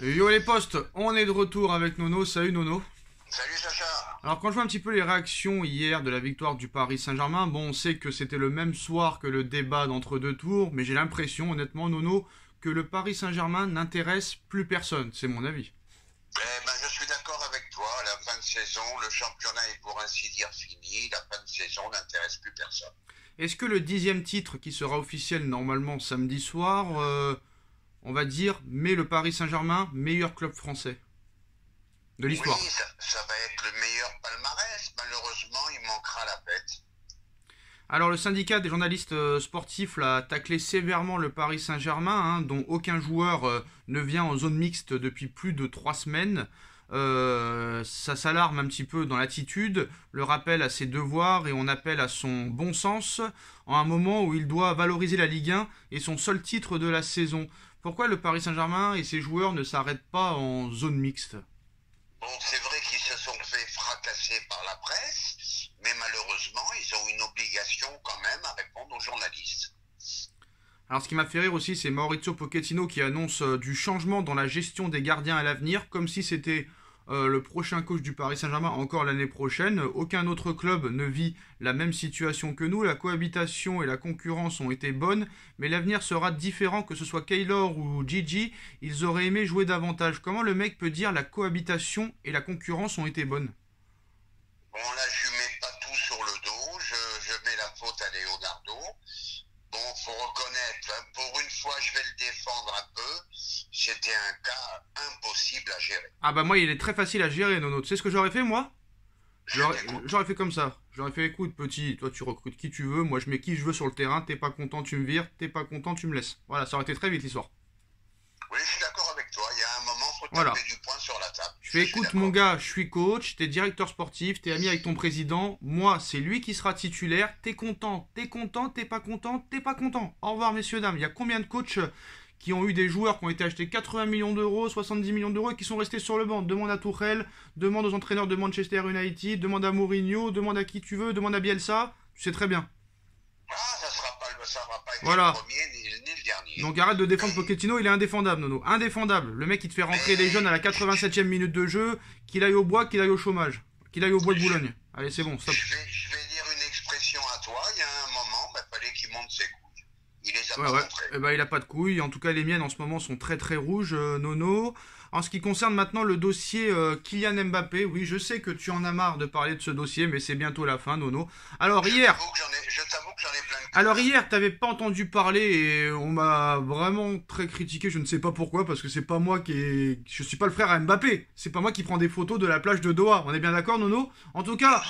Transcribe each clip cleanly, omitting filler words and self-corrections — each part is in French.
Yo les postes, on est de retour avec Nono. Salut Nono. Salut Sacha. Alors quand je vois un petit peu les réactions hier de la victoire du Paris Saint-Germain, bon on sait que c'était le même soir que le débat d'entre deux tours, mais j'ai l'impression honnêtement Nono que le Paris Saint-Germain n'intéresse plus personne, c'est mon avis. Je suis d'accord avec toi. À la fin de saison, le championnat est pour ainsi dire fini. La fin de saison n'intéresse plus personne. Est-ce que le 10e titre qui sera officiel normalement samedi soir, on va dire, met le Paris Saint-Germain meilleur club français de Oui, l'histoire? ça va être le meilleur palmarès. Malheureusement, il manquera la bête. Alors le syndicat des journalistes sportifs a taclé sévèrement le Paris Saint-Germain, hein, dont aucun joueur ne vient en zone mixte depuis plus de 3 semaines. Ça s'alarme un petit peu dans l'attitude, le rappel à ses devoirs et on appelle à son bon sens en un moment où il doit valoriser la Ligue 1 et son seul titre de la saison. Pourquoi le Paris Saint-Germain et ses joueurs ne s'arrêtent pas en zone mixte? Bon, c'est vrai qu'ils se sont fait fracasser par la presse, mais malheureusement, ils ont une obligation quand même à répondre aux journalistes. Alors ce qui m'a fait rire aussi, c'est Maurizio Pochettino qui annonce du changement dans la gestion des gardiens à l'avenir, comme si c'était le prochain coach du Paris Saint-Germain encore l'année prochaine. Aucun autre club ne vit la même situation que nous. La cohabitation et la concurrence ont été bonnes, mais l'avenir sera différent, que ce soit Keylor ou Gigi. Ils auraient aimé jouer davantage. Comment le mec peut dire la cohabitation et la concurrence ont été bonnes? Bon, là, je mets pas tout sur le dos. Je mets la faute à Leonardo. Bon, faut reconnaître, hein, pour une fois, je vais le défendre un peu. C'était un cas impossible à gérer. Ah bah moi il est très facile à gérer Nono. Tu sais ce que j'aurais fait moi? Je t'écoute. J'aurais fait comme ça. J'aurais fait écoute petit, toi tu recrutes qui tu veux, moi je mets qui je veux sur le terrain, t'es pas content tu me vires, t'es pas content tu me laisses. Voilà, ça aurait été très vite l'histoire. Oui, je suis d'accord avec toi. Il y a un moment, faut Voilà. taper du poing sur la table. Je Je fais suis écoute mon d'accord. gars, je suis coach, t'es directeur sportif, t'es ami avec ton président, moi c'est lui qui sera titulaire, t'es content, t'es pas content, t'es pas content. Au revoir messieurs dames, il y a combien de coachs qui ont eu des joueurs qui ont été achetés 80 millions d'euros, 70 millions d'euros et qui sont restés sur le banc? Demande à Tuchel, demande aux entraîneurs de Manchester United, demande à Mourinho, demande à qui tu veux, demande à Bielsa, tu sais très bien. Ah, ça va pas être le Voilà. premier ni le dernier. Donc arrête de défendre Pochettino, il est indéfendable, Nono. Indéfendable. Le mec, il te fait rentrer des jeunes à la Mais 87e minute de jeu, qu'il aille au bois, qu'il aille au chômage. Qu'il aille au bois de je, Boulogne. Allez, c'est bon, stop. je vais dire une expression à toi. Il y a un moment, il fallait qu'il monte ses couilles. Il les a Ouais, pas ouais. montrées. Eh ben, il a pas de couilles. En tout cas, les miennes en ce moment sont très très rouges, Nono. En ce qui concerne maintenant le dossier Kylian Mbappé, oui, je sais que tu en as marre de parler de ce dossier, mais c'est bientôt la fin, Nono. Alors hier, Je t'avoue que j'en ai plein le Alors cœur. hier, t'avais pas entendu parler et on m'a vraiment très critiqué, je ne sais pas pourquoi, parce que c'est pas moi Je suis pas le frère à Mbappé, c'est pas moi qui prends des photos de la plage de Doha, on est bien d'accord Nono? En tout cas,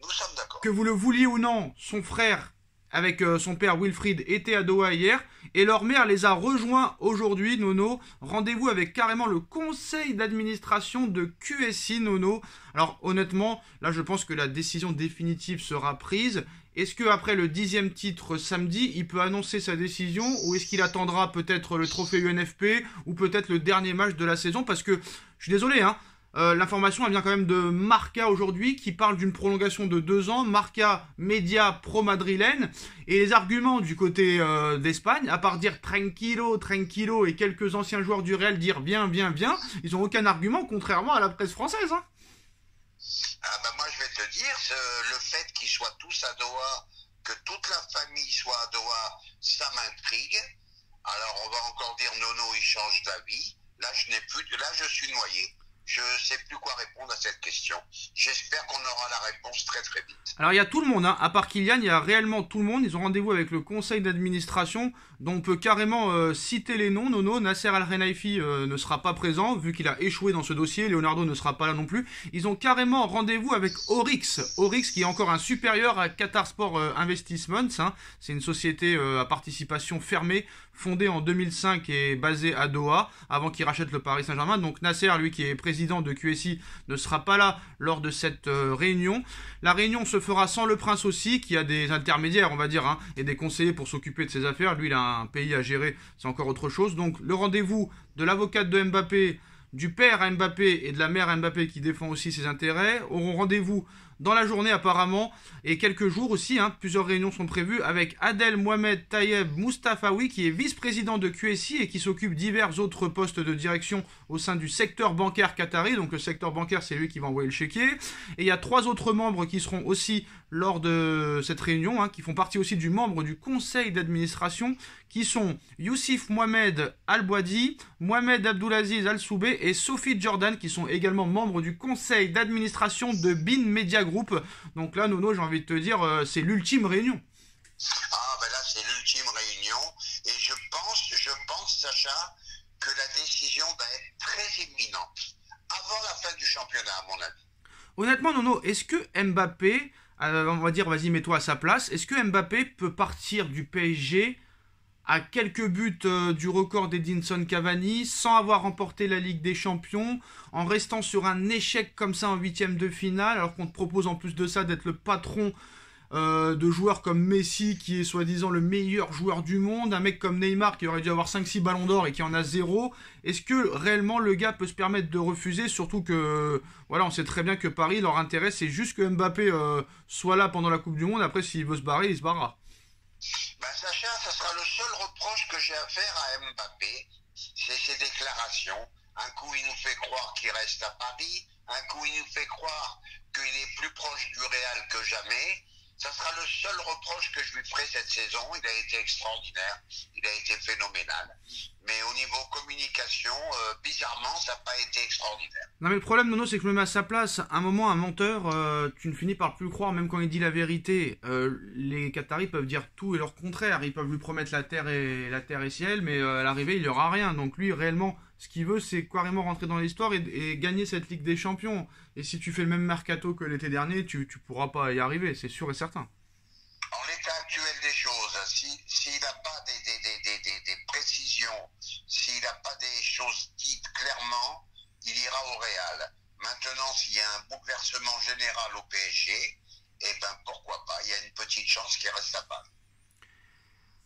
Nous sommes que d'accord. vous le vouliez ou non, son frère avec son père Wilfried était à Doha hier et leur mère les a rejoints aujourd'hui, Nono. Rendez-vous avec carrément le conseil d'administration de QSI, Nono. Alors honnêtement, là je pense que la décision définitive sera prise. Est-ce que après le 10e titre samedi, il peut annoncer sa décision ou est-ce qu'il attendra peut-être le trophée UNFP ou peut-être le dernier match de la saison? Parce que je suis désolé, hein, l'information elle vient quand même de Marca aujourd'hui qui parle d'une prolongation de 2 ans. Marca média pro-madrilène. Et les arguments du côté d'Espagne, à part dire tranquilo, tranquilo et quelques anciens joueurs du Real dire bien, bien, bien, ils ont aucun argument contrairement à la presse française. Hein. Moi, je vais te dire, le fait qu'ils soient tous à Doha, que toute la famille soit à Doha, ça m'intrigue. Alors, on va encore dire Nono, il change d'avis. Là, je suis noyé. Je ne sais plus quoi répondre à cette question. J'espère qu'on aura la réponse très très vite. Alors il y a tout le monde, hein. À part Kylian, il y a réellement tout le monde. Ils ont rendez-vous avec le conseil d'administration, dont on peut carrément citer les noms. Nono, Nasser Al-Khelaifi ne sera pas présent, vu qu'il a échoué dans ce dossier. Leonardo ne sera pas là non plus. Ils ont carrément rendez-vous avec Oryx. Oryx qui est encore un supérieur à Qatar Sport Investments. Hein. C'est une société à participation fermée, fondée en 2005 et basée à Doha, avant qu'il rachète le Paris Saint-Germain. Donc Nasser, lui qui est président de QSI, ne sera pas là lors de cette réunion. La réunion se fera sans le prince aussi, qui a des intermédiaires, on va dire, hein, et des conseillers pour s'occuper de ses affaires. Lui, il a un pays à gérer, c'est encore autre chose. Donc, le rendez-vous de l'avocate de Mbappé, du père à Mbappé et de la mère à Mbappé qui défend aussi ses intérêts, auront rendez-vous dans la journée apparemment, et quelques jours aussi, hein, plusieurs réunions sont prévues avec Adel Mohamed Tayeb Mustafawi, qui est vice-président de QSI et qui s'occupe divers autres postes de direction au sein du secteur bancaire qatari. Donc le secteur bancaire, c'est lui qui va envoyer le chéquier. Et il y a 3 autres membres qui seront aussi lors de cette réunion, hein, qui font partie aussi du membre du conseil d'administration, qui sont Youssef Mohamed Al-Bouadi, Mohamed Abdulaziz Al-Soubé et Sophie Jordan, qui sont également membres du conseil d'administration de Bin Media Group. Donc là, Nono, j'ai envie de te dire, c'est l'ultime réunion. Ah, ben là, c'est l'ultime réunion. Et je pense, Sacha, que la décision va être très imminente. Avant la fin du championnat, à mon avis. Honnêtement, Nono, est-ce que Mbappé, on va dire, vas-y, mets-toi à sa place, est-ce que Mbappé peut partir du PSG à quelques buts du record d'Edinson Cavani, sans avoir remporté la Ligue des Champions, en restant sur un échec comme ça en 8e de finale, alors qu'on te propose en plus de ça d'être le patron de joueurs comme Messi, qui est soi-disant le meilleur joueur du monde, un mec comme Neymar qui aurait dû avoir 5-6 ballons d'or et qui en a 0. Est-ce que réellement le gars peut se permettre de refuser, surtout que voilà, on sait très bien que Paris, leur intérêt, c'est juste que Mbappé soit là pendant la Coupe du Monde. Après, s'il veut se barrer, il se barrera. Ben Sacha, ça sera le seul reproche que j'ai à faire à Mbappé, c'est ses déclarations. Un coup, il nous fait croire qu'il reste à Paris, un coup, il nous fait croire qu'il est plus proche du Real que jamais. Ça sera le seul reproche que je lui ferai cette saison. Il a été extraordinaire, il a été phénoménal. Mais au niveau communication, bizarrement, ça n'a pas été extraordinaire. Non mais le problème, Nono, c'est que je me mets à sa place. À un moment, un menteur, tu ne finis par plus le croire, même quand il dit la vérité. Les Qataris peuvent dire tout et leur contraire. Ils peuvent lui promettre la terre et ciel, mais à l'arrivée, il n'y aura rien. Donc lui, réellement, ce qu'il veut, c'est carrément rentrer dans l'histoire et gagner cette Ligue des Champions. Et si tu fais le même mercato que l'été dernier, tu pourras pas y arriver, c'est sûr et certain. En l'état actuel des choses, s'il n'a pas des précisions, s'il n'a pas des choses dites clairement, il ira au Real. Maintenant, s'il y a un bouleversement général au PSG, eh ben pourquoi pas, il y a une petite chance qu'il reste à Paris.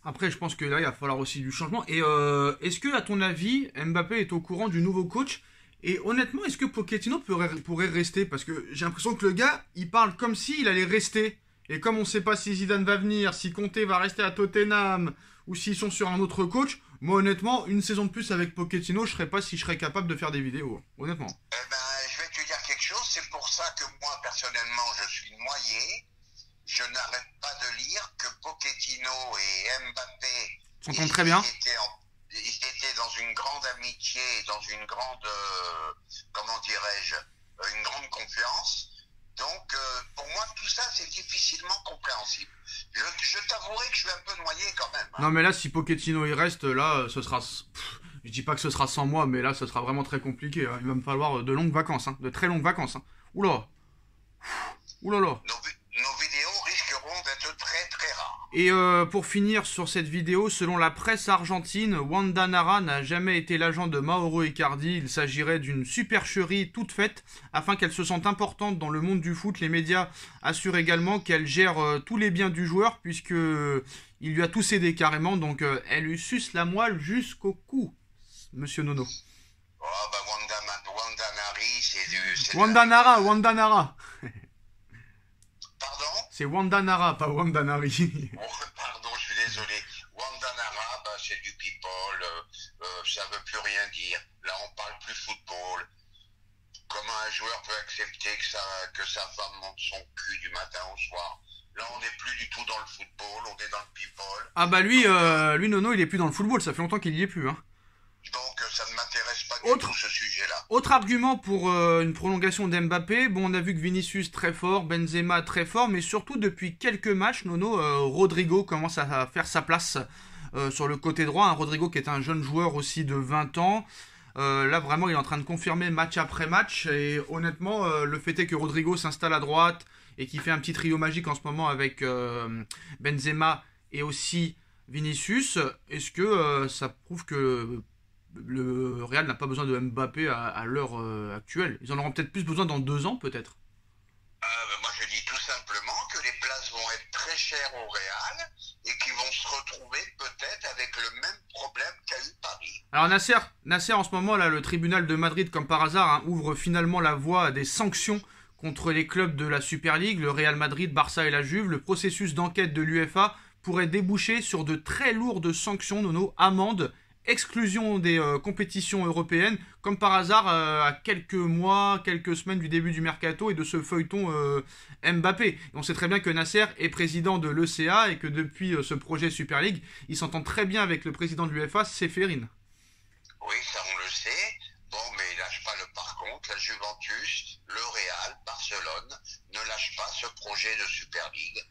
Après, je pense que là, il va falloir aussi du changement. Et est-ce que, à ton avis, Mbappé est au courant du nouveau coach? Et honnêtement, est-ce que Pochettino pourrait rester? Parce que j'ai l'impression que le gars, il parle comme s'il allait rester. Et comme on ne sait pas si Zidane va venir, si Conte va rester à Tottenham, ou s'ils sont sur un autre coach, moi honnêtement, une saison de plus avec Pochettino, je ne sais pas si je serais capable de faire des vidéos. Honnêtement. Eh ben, je vais te dire quelque chose, c'est pour ça que moi, personnellement, je suis noyé. Je n'arrête pas de lire que Pochettino et Mbappé s'entendent très bien. Ils étaient dans une grande amitié, dans une grande, comment dirais-je, une grande confiance. Donc, pour moi, tout ça, c'est difficilement compréhensible. Je t'avouerai que je suis un peu noyé quand même. Hein. Non, mais là, si Pochettino il reste, là, ce sera... je dis pas que ce sera sans moi, mais là, ce sera vraiment très compliqué. Hein. Il va me falloir de longues vacances, hein, de très longues vacances. Hein. Oula. Oulala. Nos vidéos risqueront d'être très très rares. Et pour finir sur cette vidéo, selon la presse argentine, Wanda Nara n'a jamais été l'agent de Mauro Icardi. Il s'agirait d'une supercherie toute faite afin qu'elle se sente importante dans le monde du foot. Les médias assurent également qu'elle gère tous les biens du joueur puisque il lui a tout cédé carrément. Donc elle lui suce la moelle jusqu'au cou, monsieur Nono. Oh bah Wanda Nari, c'est Wanda Nara. Pardon? C'est Wanda Nara, pas Wanda Nari. Oh, pardon, je suis désolé. Wanda Nara, bah, c'est du people, ça veut plus rien dire. Là, on parle plus football. Comment un joueur peut accepter que sa femme monte son cul du matin au soir? Là, on n'est plus du tout dans le football, on est dans le people. Ah bah lui Nono, il est plus dans le football, ça fait longtemps qu'il y est plus, hein. Donc ça ne m'intéresse pas du tout ce sujet-là. Autre argument pour une prolongation d'Mbappé, bon on a vu que Vinicius très fort, Benzema très fort, mais surtout depuis quelques matchs, Nono, Rodrigo commence à faire sa place sur le côté droit. Un Rodrigo qui est un jeune joueur aussi de 20 ans. Là vraiment il est en train de confirmer match après match et honnêtement le fait est que Rodrigo s'installe à droite et qu'il fait un petit trio magique en ce moment avec Benzema et aussi Vinicius, est-ce que ça prouve que le Real n'a pas besoin de Mbappé à l'heure actuelle? Ils en auront peut-être plus besoin dans 2 ans, peut-être. Moi, je dis tout simplement que les places vont être très chères au Real et qu'ils vont se retrouver peut-être avec le même problème qu'a eu Paris. Alors Nasser, en ce moment, là, le tribunal de Madrid, comme par hasard, hein, ouvre finalement la voie à des sanctions contre les clubs de la Super League, le Real Madrid, Barça et la Juve. Le processus d'enquête de l'UEFA pourrait déboucher sur de très lourdes sanctions, Nono, amendes, exclusion des compétitions européennes, comme par hasard à quelques mois, quelques semaines du début du mercato et de ce feuilleton Mbappé. Et on sait très bien que Nasser est président de l'ECA et que depuis ce projet Super League, il s'entend très bien avec le président de l'UEFA, Ceferin. Oui, ça on le sait. Bon, mais il lâche pas le par contre. La Juventus, le Real, Barcelone ne lâche pas ce projet de Super League.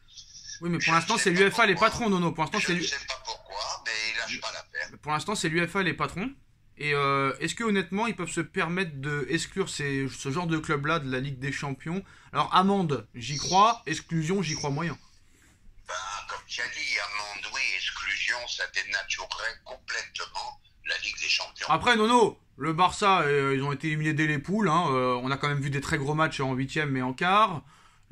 Oui, mais pour l'instant, c'est l'UEFA les patrons, Nono. Pour l'instant, je ne sais pas pourquoi, mais ils lâchent pas l'affaire. Pour l'instant, c'est l'UEFA les patrons. Et est-ce que honnêtement, ils peuvent se permettre d'exclure ce genre de club-là de la Ligue des Champions? Alors, amende, j'y crois. Exclusion, j'y crois moyen. Ben, comme tu as dit, amende, oui. Exclusion, ça dénaturerait complètement la Ligue des Champions. Après, Nono, le Barça, ils ont été éliminés dès les poules. Hein. On a quand même vu des très gros matchs en huitième et en quart.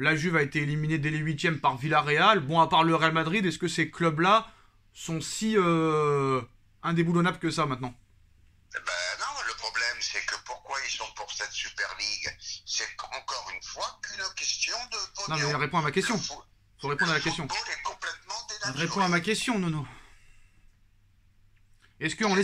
La Juve a été éliminée dès les huitièmes par Villarreal. Bon, à part le Real Madrid, est-ce que ces clubs-là sont si indéboulonnables que ça maintenant? Ben non, le problème c'est que pourquoi ils sont pour cette Super League, c'est encore une fois qu'une question de pognon. Non mais réponds à ma question. Faut répondre à la question. Le football est complètement dénaturé. Réponds à ma question, Nono. Est-ce qu'en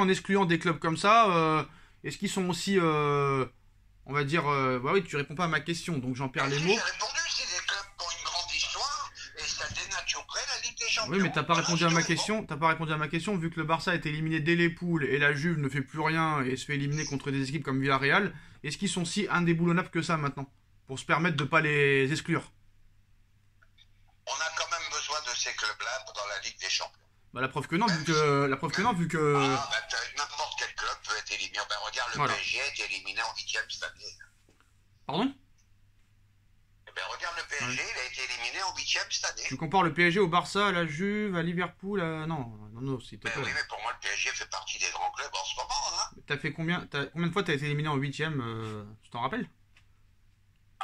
excluant des clubs comme ça, est-ce qu'ils sont aussi, on va dire, bah oui, tu réponds pas à ma question, donc j'en perds les mots. J'ai répondu, c'est des clubs qui ont une grande histoire et ça dénaturerait la Ligue des Champions. Oui, mais t'as pas répondu à ma question. T'as pas répondu à ma question vu que le Barça a été éliminé dès les poules et la Juve ne fait plus rien et se fait éliminer contre des équipes comme Villarreal. Est-ce qu'ils sont si indéboulonnables que ça maintenant pour se permettre de pas les exclure? On a quand même besoin de ces clubs-là dans la Ligue des Champions. Bah la preuve que non, vu que Ah, bah, n'importe quel club peut être éliminé. Ben, regarde, le PSG a été éliminé en huitième cette année. Pardon? Eh ben, regarde le PSG, il a été éliminé en huitième cette année. Tu compares le PSG au Barça, à la Juve, à Liverpool, à... Non, s'il te plaît. Oui, mais pour moi, le PSG fait partie des grands clubs en ce moment. Hein. T'as fait combien de fois t'as été éliminé en huitième, tu t'en rappelles?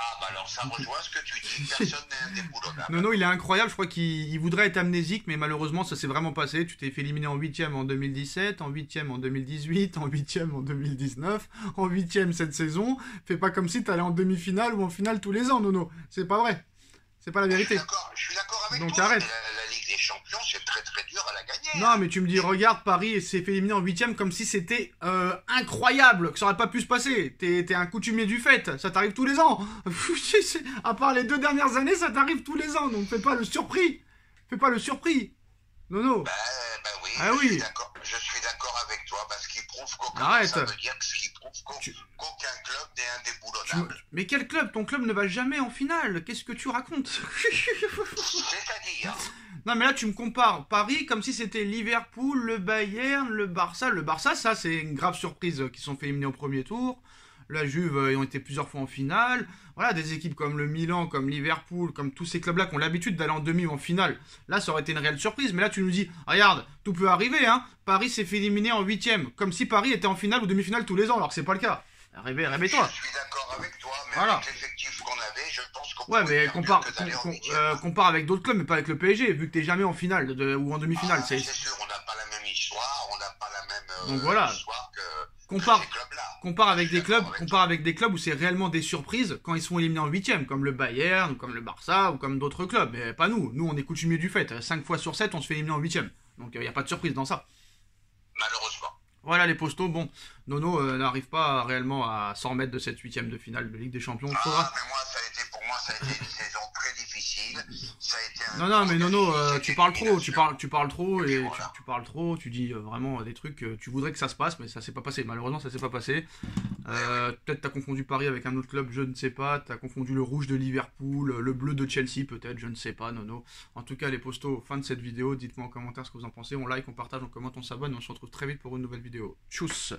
Ah, bah alors ça rejoint ce que tu dis, personne n'est indéboulonnable. Nono, il est incroyable, je crois qu'il voudrait être amnésique, mais malheureusement, ça s'est vraiment passé. Tu t'es fait éliminer en huitième en 2017, en huitième en 2018, en huitième en 2019, en huitième cette saison. Fais pas comme si t'allais en demi-finale ou en finale tous les ans, Nono. C'est pas vrai. C'est pas la vérité. Je suis d'accord avec Donc toi. arrête. La Ligue des Champions, c'est très très dur à la gagner. Non, mais tu me dis, regarde, Paris s'est fait éliminer en huitième comme si c'était incroyable, que ça aurait pas pu se passer. T'es un coutumier du fait, ça t'arrive tous les ans. À part les 2 dernières années, ça t'arrive tous les ans, donc fais pas le surpris. Fais pas le surpris. Nono. Bah oui, ah je oui. je suis d'accord avec toi, parce qu'il prouve qu'aucun Arrête. ça veut dire qu'il prouve qu'aucun club n'est indéboulonnable. Mais quel club? Ton club ne va jamais en finale. Qu'est-ce que tu racontes? C'est-à-dire Non mais là tu me compares Paris comme si c'était Liverpool, le Bayern, le Barça. Le Barça, ça c'est une grave surprise qu'ils sont fait éliminer au premier tour. La Juve, ils ont été plusieurs fois en finale. Voilà, des équipes comme le Milan, comme Liverpool, comme tous ces clubs-là qui ont l'habitude d'aller en demi ou en finale. Là, ça aurait été une réelle surprise. Mais là, tu nous dis, regarde, tout peut arriver, hein. Paris s'est fait éliminer en huitième. Comme si Paris était en finale ou demi-finale tous les ans, alors que c'est pas le cas. Réveille-toi. Je suis d'accord avec toi, mais voilà. Avec l'effectif qu'on avait, je pense qu'on ouais, pouvait mais faire compare avec d'autres clubs, mais pas avec le PSG, vu que t'es jamais en finale ou en demi-finale. C'est sûr, on n'a pas la même histoire, on n'a pas la même donc, voilà. histoire que compare avec des clubs où c'est réellement des surprises quand ils sont éliminés en huitième, comme le Bayern, ou comme le Barça, ou comme d'autres clubs. Mais pas nous. Nous, on est coutumiers du fait. 5 fois sur 7, on se fait éliminer en huitième. Donc, il n'y a pas de surprise dans ça. Malheureusement. Voilà les postos. Bon, Nono n'arrive pas réellement à s'en remettre de cette huitième de finale de Ligue des Champions. Mais moi, ça a été une saison très difficile. Ça a été non, mais Nono, tu parles trop, tu parles trop et voilà. tu parles trop, tu dis vraiment des trucs, tu voudrais que ça se passe, mais ça s'est pas passé. Malheureusement, ça s'est pas passé. Peut-être t'as confondu Paris avec un autre club, je ne sais pas. T'as confondu le rouge de Liverpool, le bleu de Chelsea, peut-être, je ne sais pas, Nono. En tout cas, les postos, fin de cette vidéo, dites-moi en commentaire ce que vous en pensez. On like, on partage, on commente, on s'abonne et on se retrouve très vite pour une nouvelle vidéo. Tchuss!